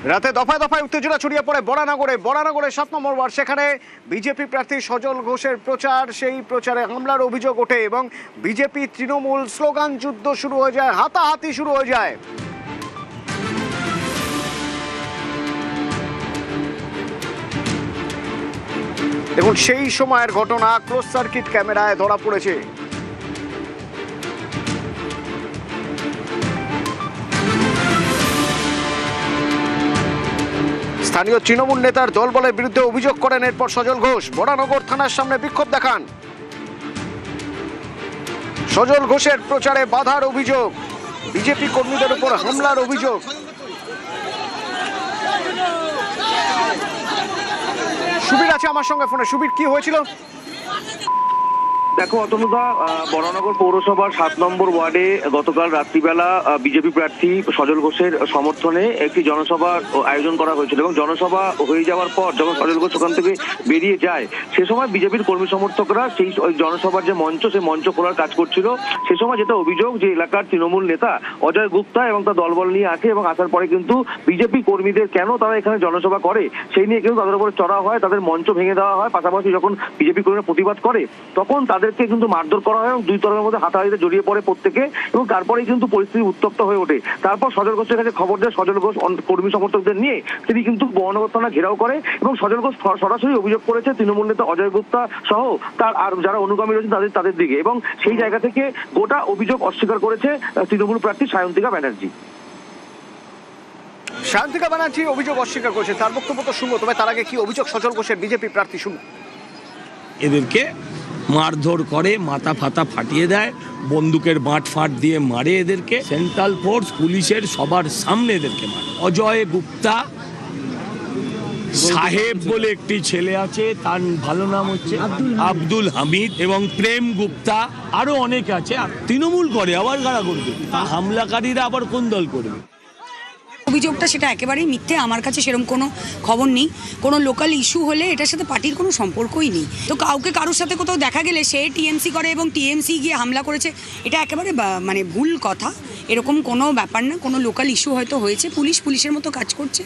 রাতে দফায় দফায় উত্তেজনা ছড়িয়ে পড়ে বরানগরে 7 নম্বর ওয়ার্ড। সেখানে বিজেপি প্রার্থী সজল ঘোষের প্রচার, সেই প্রচারে হামলার অভিযোগ ওঠে এবং বিজেপি তৃণমূল স্লোগান যুদ্ধ শুরু হয়ে যায়, হাতাহাতি শুরু হয়ে যায়। দেখুন সেই সময়ের ঘটনা ক্লোজ সার্কিট ক্যামেরায় ধরা পড়েছে। স্থানীয় তৃণমূল নেতার দলবলের বিরুদ্ধে অভিযোগ করেন এরপর সজল ঘোষ। বরানগর থানার সামনে বিক্ষোভ দেখান। সজল ঘোষের প্রচারে বাধার অভিযোগ, বিজেপি কর্মীদের উপর হামলার অভিযোগ। সুবীর আছে আমার সঙ্গে ফোনে। সুবীর, কি হয়েছিল? দেখো অতনুদা, বরানগর পৌরসভার 7 নম্বর ওয়ার্ডে গতকাল রাত্রিবেলা বিজেপি প্রার্থী সজল ঘোষের সমর্থনে একটি জনসভার আয়োজন করা হয়েছিল এবং জনসভা হয়ে যাওয়ার পর যখন সজল ঘোষ ওখান থেকে বেরিয়ে যায় সে সময় বিজেপির কর্মী সমর্থকরা সেই জনসভার যে মঞ্চ, সেই মঞ্চ খোলার কাজ করছিল। সে সময় যেটা অভিযোগ যে এলাকার তৃণমূল নেতা অজয় গুপ্তা এবং তার দলবল নিয়ে আসে এবং আসার পরে কিন্তু বিজেপি কর্মীদের কেন তারা এখানে জনসভা করে সেই নিয়ে কিন্তু তাদের উপরে চড়া হয়, তাদের মঞ্চ ভেঙে দেওয়া হয়। পাশাপাশি যখন বিজেপি কর্মীরা প্রতিবাদ করে তখন তাদেরকে কিন্তু মারধর করা হয় এবং দুই তরফের মধ্যে হাতাহাতিতে জড়িয়ে পড়ে প্রত্যেকে এবং তারপরেই কিন্তু পরিস্থিতি উত্তপ্ত হয়ে ওঠে। তারপর সজল ঘোষের কাছে খবর দেয় সজল ঘোষ কর্মী সমর্থকদের নিয়ে তিনি কিন্তু বরানগর থানা ঘেরাও করে এবং সজল ঘোষ সরাসরি অভিযোগ করেছে তৃণমূল নেতা অজয় গুপ্তা সহ তার আর যারা অনুগামী রয়েছেন তাদের দিকে এবং সেই জায়গা থেকে গোটা অভিযোগ অস্বীকার করেছে তৃণমূল প্রার্থী সায়ন্তিকা ব্যানার্জি। সায়ন্তিকা ব্যানার্জি অভিযোগ অস্বীকার করেছে, তার বক্তব্য তো শুনবো, তবে তার আগে কি অভিযোগ সজল ঘোষের বিজেপি প্রার্থী শুনুন। এদেরকে মারধর করে, মাথা ফাতা ফাটিয়ে দেয়, বন্দুকের বাঁট ফাট দিয়ে মারে এদেরকে, সেন্ট্রাল ফোর্স পুলিশের সবার সামনে এদেরকে মারে। অজয় গুপ্তা সাহেব বলে একটি ছেলে আছে, তার ভালো নাম হচ্ছে আব্দুল হামিদ এবং প্রেম গুপ্তা, আরো অনেক আছে। আর তৃণমূল করে আবার কারা করবে? হামলাকারীরা আবার কোন দল করবে? অভিযোগটা সেটা একেবারেই মিথ্যে। আমার কাছে সেরকম কোনো খবর নেই। কোনো লোকাল ইস্যু হলে এটার সাথে পার্টির কোনো সম্পর্কই নেই। তো কাউকে কারোর সাথে কোথাও দেখা গেলে সে টিএমসি করে এবং টিএমসি গিয়ে হামলা করেছে, এটা একেবারে মানে ভুল কথা। এরকম কোনো ব্যাপার না। কোনো লোকাল ইস্যু হয়তো হয়েছে, পুলিশের মতো কাজ করছে।